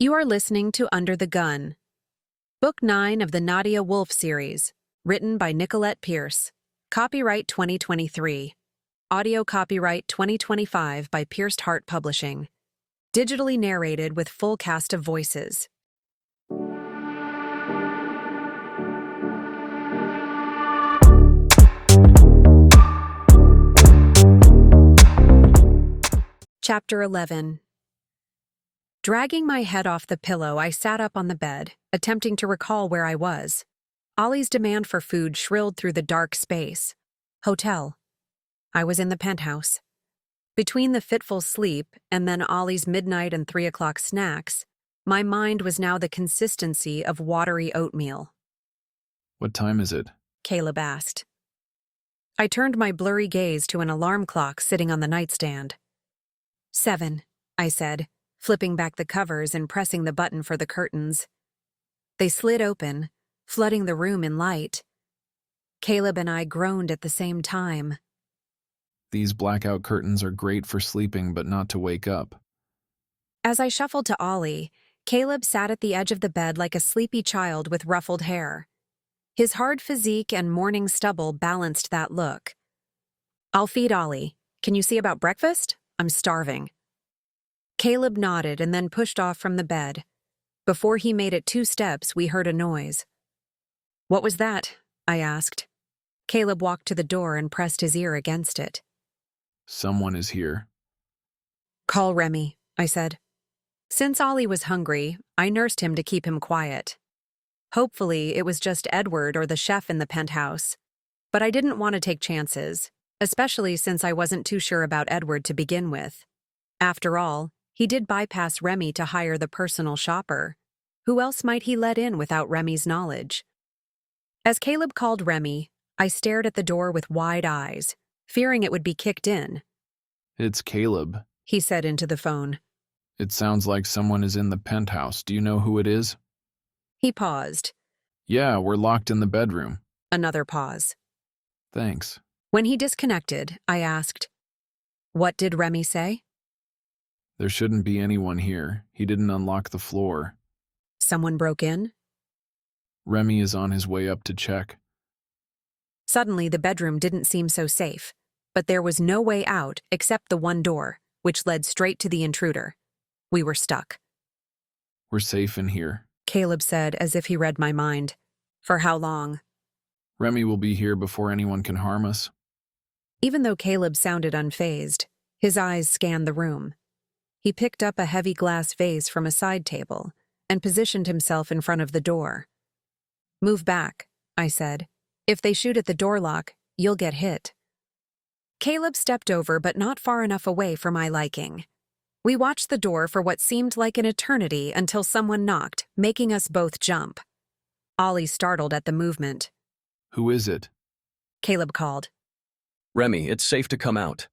You are listening to Under the Gun, Book 9 of the Nadia Wolf Series, written by Nicolette Pierce. Copyright 2023. Audio copyright 2025 by Pierced Heart Publishing. Digitally narrated with full cast of voices. Chapter 11. Dragging my head off the pillow, I sat up on the bed, attempting to recall where I was. Ollie's demand for food shrilled through the dark space. Hotel. I was in the penthouse. Between the fitful sleep and then Ollie's midnight and 3 o'clock snacks, my mind was now the consistency of watery oatmeal. What time is it? Caleb asked. I turned my blurry gaze to an alarm clock sitting on the nightstand. 7, I said, flipping back the covers and pressing the button for the curtains. They slid open, flooding the room in light. Caleb and I groaned at the same time. These blackout curtains are great for sleeping, but not to wake up. As I shuffled to Ollie, Caleb sat at the edge of the bed like a sleepy child with ruffled hair. His hard physique and morning stubble balanced that look. I'll feed Ollie. Can you see about breakfast? I'm starving. Caleb nodded and then pushed off from the bed. Before he made it 2 steps, we heard a noise. What was that? I asked. Caleb walked to the door and pressed his ear against it. Someone is here. Call Remy, I said. Since Ollie was hungry, I nursed him to keep him quiet. Hopefully, it was just Edward or the chef in the penthouse. But I didn't want to take chances, especially since I wasn't too sure about Edward to begin with. After all, he did bypass Remy to hire the personal shopper. Who else might he let in without Remy's knowledge? As Caleb called Remy, I stared at the door with wide eyes, fearing it would be kicked in. It's Caleb, he said into the phone. It sounds like someone is in the penthouse. Do you know who it is? He paused. Yeah, we're locked in the bedroom. Another pause. Thanks. When he disconnected, I asked, What did Remy say? There shouldn't be anyone here. He didn't unlock the floor. Someone broke in? Remy is on his way up to check. Suddenly, the bedroom didn't seem so safe, but there was no way out except the one door, which led straight to the intruder. We were stuck. We're safe in here, Caleb said as if he read my mind. For how long? Remy will be here before anyone can harm us. Even though Caleb sounded unfazed, his eyes scanned the room. He picked up a heavy glass vase from a side table and positioned himself in front of the door. Move back, I said. If they shoot at the door lock, you'll get hit. Caleb stepped over, but not far enough away for my liking. We watched the door for what seemed like an eternity until someone knocked, making us both jump. Ollie startled at the movement. Who is it? Caleb called. Remy, it's safe to come out.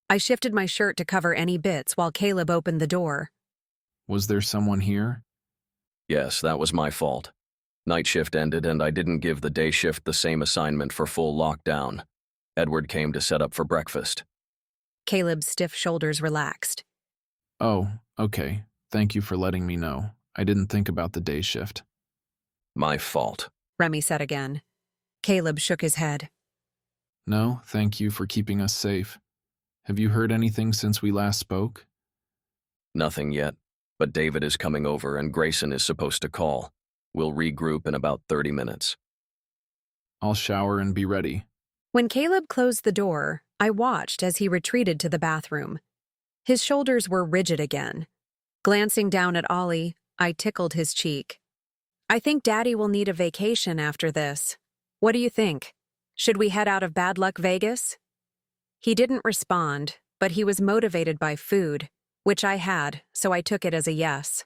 I shifted my shirt to cover any bits while Caleb opened the door. Was there someone here? Yes, that was my fault. Night shift ended and I didn't give the day shift the same assignment for full lockdown. Edward came to set up for breakfast. Caleb's stiff shoulders relaxed. Oh, okay. Thank you for letting me know. I didn't think about the day shift. My fault, Remy said again. Caleb shook his head. No, thank you for keeping us safe. Have you heard anything since we last spoke? Nothing yet, but David is coming over and Grayson is supposed to call. We'll regroup in about 30 minutes. I'll shower and be ready. When Caleb closed the door, I watched as he retreated to the bathroom. His shoulders were rigid again. Glancing down at Ollie, I tickled his cheek. I think Daddy will need a vacation after this. What do you think? Should we head out of Bad Luck Vegas? He didn't respond, but he was motivated by food, which I had, so I took it as a yes.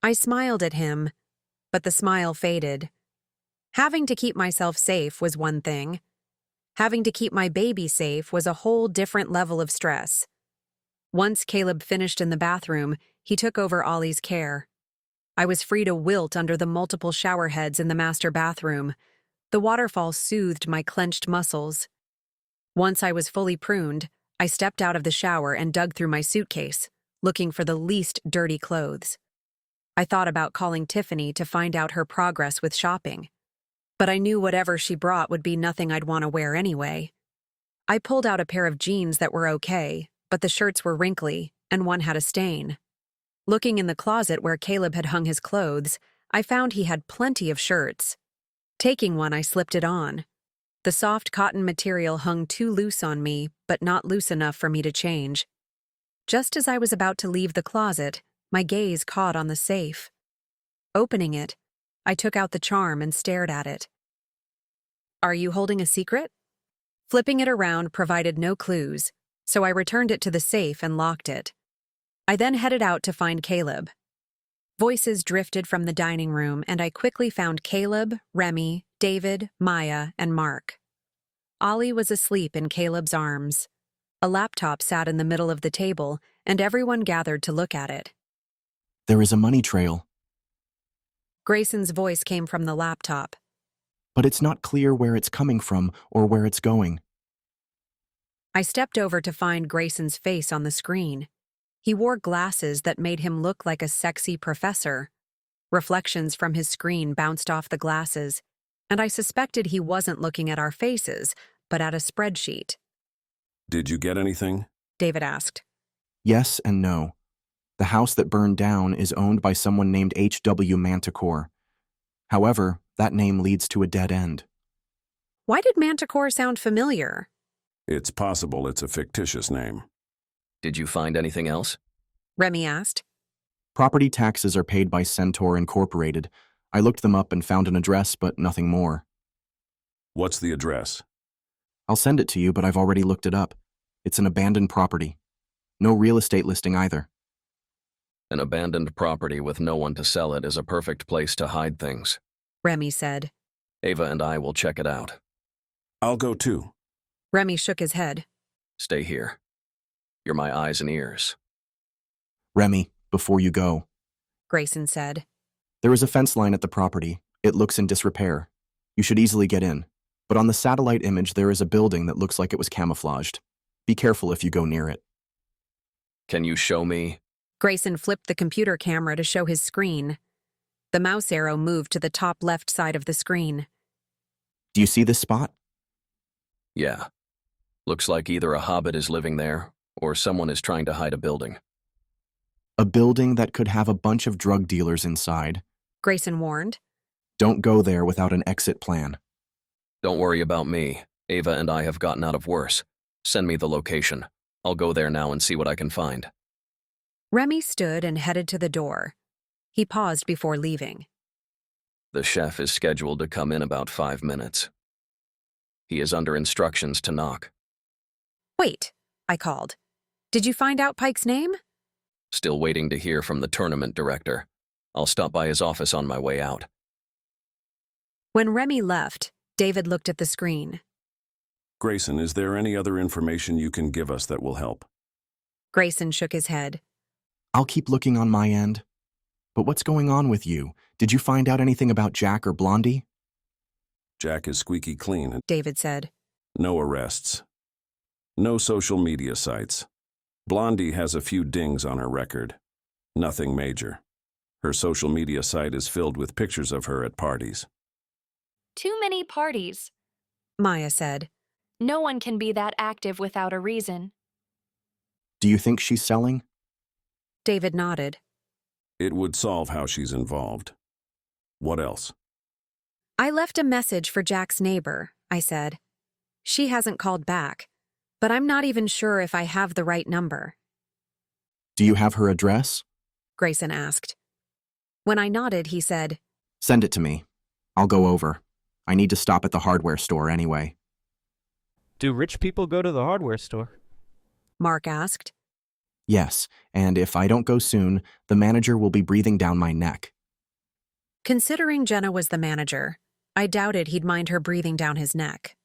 I smiled at him, but the smile faded. Having to keep myself safe was one thing. Having to keep my baby safe was a whole different level of stress. Once Caleb finished in the bathroom, he took over Ollie's care. I was free to wilt under the multiple shower heads in the master bathroom. The waterfall soothed my clenched muscles. Once I was fully pruned, I stepped out of the shower and dug through my suitcase, looking for the least dirty clothes. I thought about calling Tiffany to find out her progress with shopping, but I knew whatever she brought would be nothing I'd want to wear anyway. I pulled out a pair of jeans that were okay, but the shirts were wrinkly, and one had a stain. Looking in the closet where Caleb had hung his clothes, I found he had plenty of shirts. Taking one, I slipped it on. The soft cotton material hung too loose on me, but not loose enough for me to change. Just as I was about to leave the closet, my gaze caught on the safe. Opening it, I took out the charm and stared at it. "Are you holding a secret?" Flipping it around provided no clues, so I returned it to the safe and locked it. I then headed out to find Caleb. Voices drifted from the dining room, and I quickly found Caleb, Remy, David, Maya, and Mark. Ollie was asleep in Caleb's arms. A laptop sat in the middle of the table, and everyone gathered to look at it. There is a money trail, Grayson's voice came from the laptop. but it's not clear where it's coming from or where it's going. I stepped over to find Grayson's face on the screen. He wore glasses that made him look like a sexy professor. Reflections from his screen bounced off the glasses, and I suspected he wasn't looking at our faces, but at a spreadsheet. Did you get anything? David asked. Yes and no. The house that burned down is owned by someone named H.W. Manticore. However, that name leads to a dead end. Why did Manticore sound familiar? It's possible it's a fictitious name. Did you find anything else? Remy asked. Property taxes are paid by Centaur Incorporated. I looked them up and found an address, but nothing more. What's the address? I'll send it to you, but I've already looked it up. It's an abandoned property. No real estate listing either. An abandoned property with no one to sell it is a perfect place to hide things. Remy said. Ava and I will check it out. I'll go too. Remy shook his head. Stay here. You're my eyes and ears. Remy, before you go, Grayson said. there is a fence line at the property. It looks in disrepair. You should easily get in. But on the satellite image, there is a building that looks like it was camouflaged. Be careful if you go near it. Can you show me? Grayson flipped the computer camera to show his screen. The mouse arrow moved to the top left side of the screen. Do you see this spot? Yeah. Looks like either a hobbit is living there, or someone is trying to hide a building. A building that could have a bunch of drug dealers inside. Grayson warned. Don't go there without an exit plan. Don't worry about me. Ava and I have gotten out of worse. Send me the location. I'll go there now and see what I can find. Remy stood and headed to the door. He paused before leaving. The chef is scheduled to come in about 5 minutes. He is under instructions to knock. Wait, I called. Did you find out Pike's name? Still waiting to hear from the tournament director. I'll stop by his office on my way out. When Remy left, David looked at the screen. Grayson, is there any other information you can give us that will help? Grayson shook his head. I'll keep looking on my end. But what's going on with you? Did you find out anything about Jack or Blondie? Jack is squeaky clean and David said. no arrests. No social media sites. Blondie has a few dings on her record. Nothing major. Her social media site is filled with pictures of her at parties. Too many parties. Maya said. No one can be that active without a reason. Do you think she's selling? David nodded. It would solve how she's involved. What else? I left a message for Jack's neighbor, I said. She hasn't called back, but I'm not even sure if I have the right number. Do you have her address? Grayson asked. When I nodded, he said, Send it to me. I'll go over. I need to stop at the hardware store anyway. Do rich people go to the hardware store? Mark asked. Yes, and if I don't go soon, the manager will be breathing down my neck. Considering Jenna was the manager, I doubted he'd mind her breathing down his neck.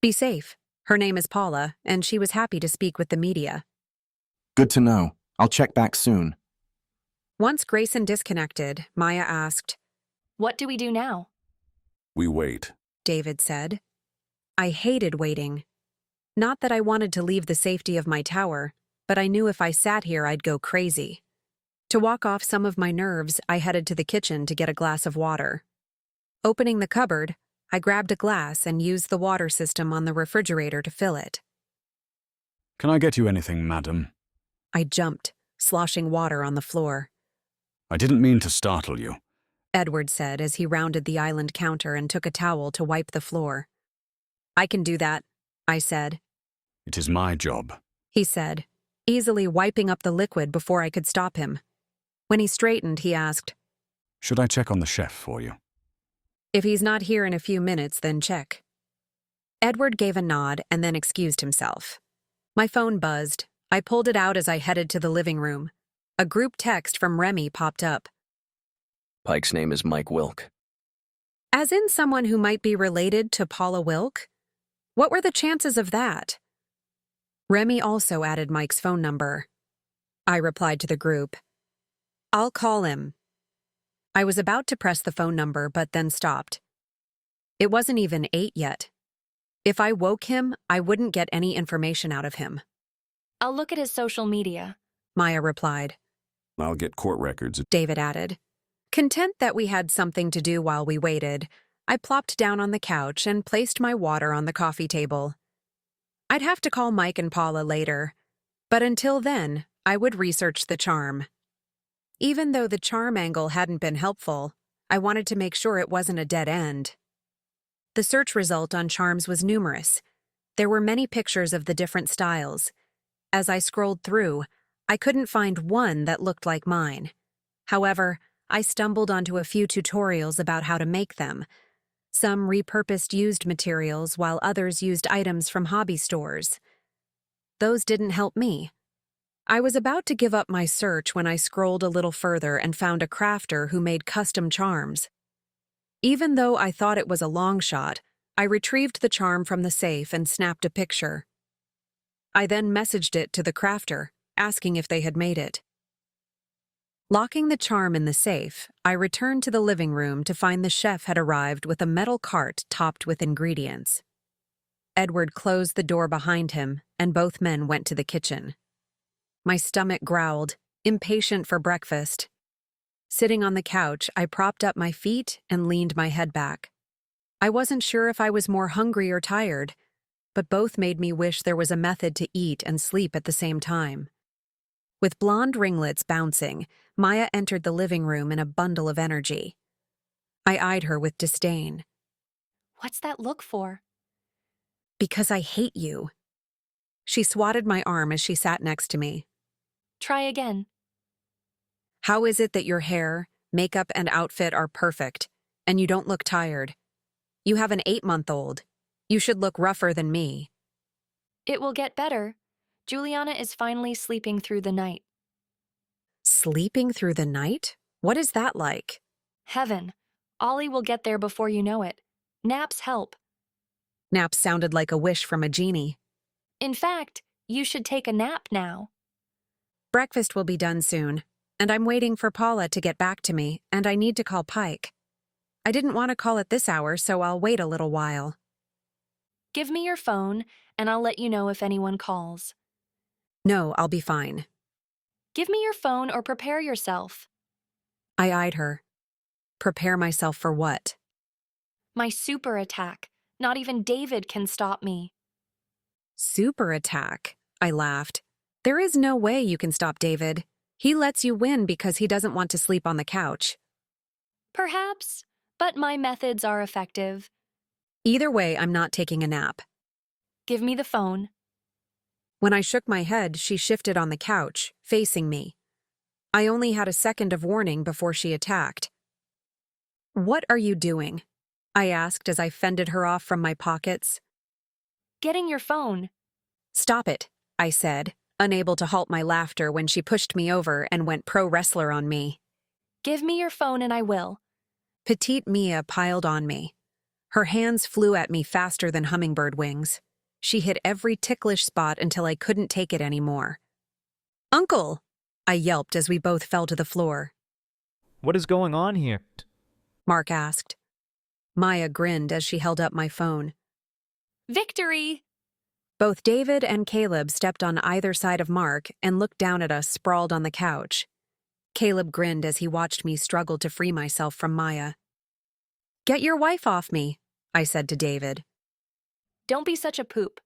Be safe. Her name is Paula, and she was happy to speak with the media. Good to know. I'll check back soon. Once Grayson disconnected, Maya asked, What do we do now? We wait. David said. I hated waiting. Not that I wanted to leave the safety of my tower, but I knew if I sat here I'd go crazy. To walk off some of my nerves, I headed to the kitchen to get a glass of water. Opening the cupboard, I grabbed a glass and used the water system on the refrigerator to fill it. Can I get you anything, madam? I jumped, sloshing water on the floor. I didn't mean to startle you. Edward said as he rounded the island counter and took a towel to wipe the floor. I can do that, I said. It is my job. He said, easily wiping up the liquid before I could stop him. When he straightened, he asked, Should I check on the chef for you? If he's not here in a few minutes, then check. Edward gave a nod and then excused himself. My phone buzzed. I pulled it out as I headed to the living room. A group text from Remy popped up. Pike's name is Mike Wilk. As in someone who might be related to Paula Wilk? What were the chances of that? Remy also added Mike's phone number. I replied to the group. I'll call him. I was about to press the phone number, but then stopped. It wasn't even 8 yet. If I woke him, I wouldn't get any information out of him. I'll look at his social media. Maya replied. I'll get court records. David added. Content that we had something to do while we waited, I plopped down on the couch and placed my water on the coffee table. I'd have to call Mike and Paula later, but until then, I would research the charm. Even though the charm angle hadn't been helpful, I wanted to make sure it wasn't a dead end. The search result on charms was numerous. There were many pictures of the different styles. As I scrolled through, I couldn't find one that looked like mine. However, I stumbled onto a few tutorials about how to make them. Some repurposed used materials while others used items from hobby stores. Those didn't help me. I was about to give up my search when I scrolled a little further and found a crafter who made custom charms. Even though I thought it was a long shot, I retrieved the charm from the safe and snapped a picture. I then messaged it to the crafter, asking if they had made it. Locking the charm in the safe, I returned to the living room to find the chef had arrived with a metal cart topped with ingredients. Edward closed the door behind him, and both men went to the kitchen. My stomach growled, impatient for breakfast. Sitting on the couch, I propped up my feet and leaned my head back. I wasn't sure if I was more hungry or tired, but both made me wish there was a method to eat and sleep at the same time. With blonde ringlets bouncing, Maya entered the living room in a bundle of energy. I eyed her with disdain. What's that look for? Because I hate you. She swatted my arm as she sat next to me. Try again. How is it that your hair, makeup, and outfit are perfect, and you don't look tired? You have an 8-month-old. You should look rougher than me. It will get better. Juliana is finally sleeping through the night. Sleeping through the night? What is that like? Heaven. Ollie will get there before you know it. Naps help. Naps sounded like a wish from a genie. In fact, you should take a nap now. Breakfast will be done soon, and I'm waiting for Paula to get back to me, and I need to call Pike. I didn't want to call at this hour, so I'll wait a little while. Give me your phone, and I'll let you know if anyone calls. No, I'll be fine. Give me your phone or prepare yourself. I eyed her. Prepare myself for what? My super attack. Not even David can stop me. Super attack, I laughed. There is no way you can stop David. He lets you win because he doesn't want to sleep on the couch. Perhaps, but my methods are effective. Either way, I'm not taking a nap. Give me the phone. When I shook my head, she shifted on the couch, facing me. I only had a second of warning before she attacked. What are you doing? I asked as I fended her off from my pockets. Getting your phone. Stop it, I said, unable to halt my laughter when she pushed me over and went pro wrestler on me. Give me your phone and I will. Petite Mia piled on me. Her hands flew at me faster than hummingbird wings. She hit every ticklish spot until I couldn't take it anymore. Uncle! I yelped as we both fell to the floor. What is going on here? Mark asked. Maya grinned as she held up my phone. Victory! Both David and Caleb stepped on either side of Mark and looked down at us sprawled on the couch. Caleb grinned as he watched me struggle to free myself from Maya. "Get your wife off me," I said to David. Don't be such a poop.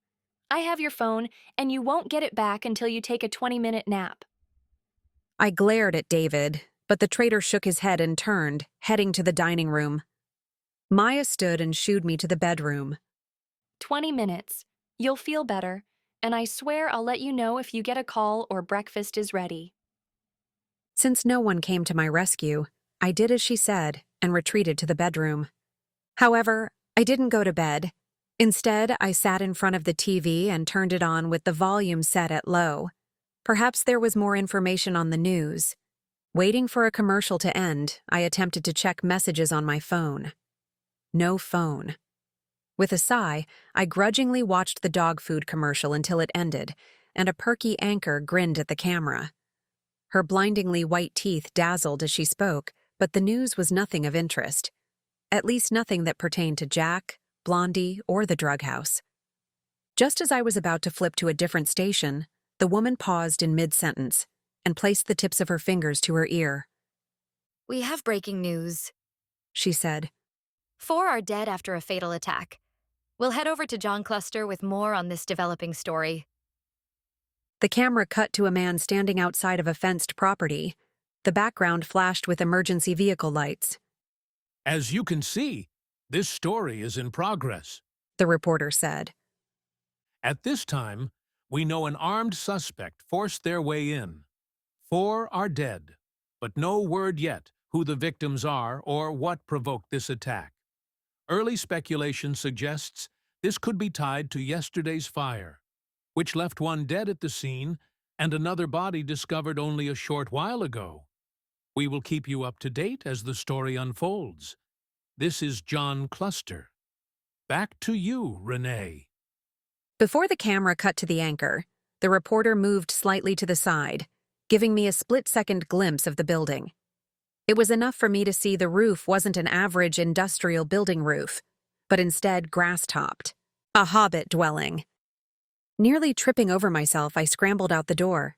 I have your phone, and you won't get it back until you take a 20-minute nap. I glared at David, but the traitor shook his head and turned, heading to the dining room. Maya stood and shooed me to the bedroom. 20 minutes. You'll feel better, and I swear I'll let you know if you get a call or breakfast is ready. Since no one came to my rescue, I did as she said and retreated to the bedroom. However, I didn't go to bed. Instead, I sat in front of the TV and turned it on with the volume set at low. Perhaps there was more information on the news. Waiting for a commercial to end, I attempted to check messages on my phone. No phone. With a sigh, I grudgingly watched the dog food commercial until it ended, and a perky anchor grinned at the camera. Her blindingly white teeth dazzled as she spoke, but the news was nothing of interest. At least nothing that pertained to Jack, Blondie, or the drug house. Just as I was about to flip to a different station, the woman paused in mid-sentence and placed the tips of her fingers to her ear. "We have breaking news," She said. "4 are dead after a fatal attack. We'll head over to John Cluster with more on this developing story." The camera cut to a man standing outside of a fenced property. The background flashed with emergency vehicle lights. "As you can see, this story is in progress. The reporter said. At this time, we know an armed suspect forced their way in. 4 are dead, but no word yet who the victims are or what provoked this attack. Early speculation suggests this could be tied to yesterday's fire, which left one dead at the scene and another body discovered only a short while ago. We will keep you up to date as the story unfolds. This is John Cluster. Back to you, Renee." Before the camera cut to the anchor, the reporter moved slightly to the side, giving me a split-second glimpse of the building. It was enough for me to see the roof wasn't an average industrial building roof, but instead grass-topped, a hobbit dwelling. Nearly tripping over myself, I scrambled out the door,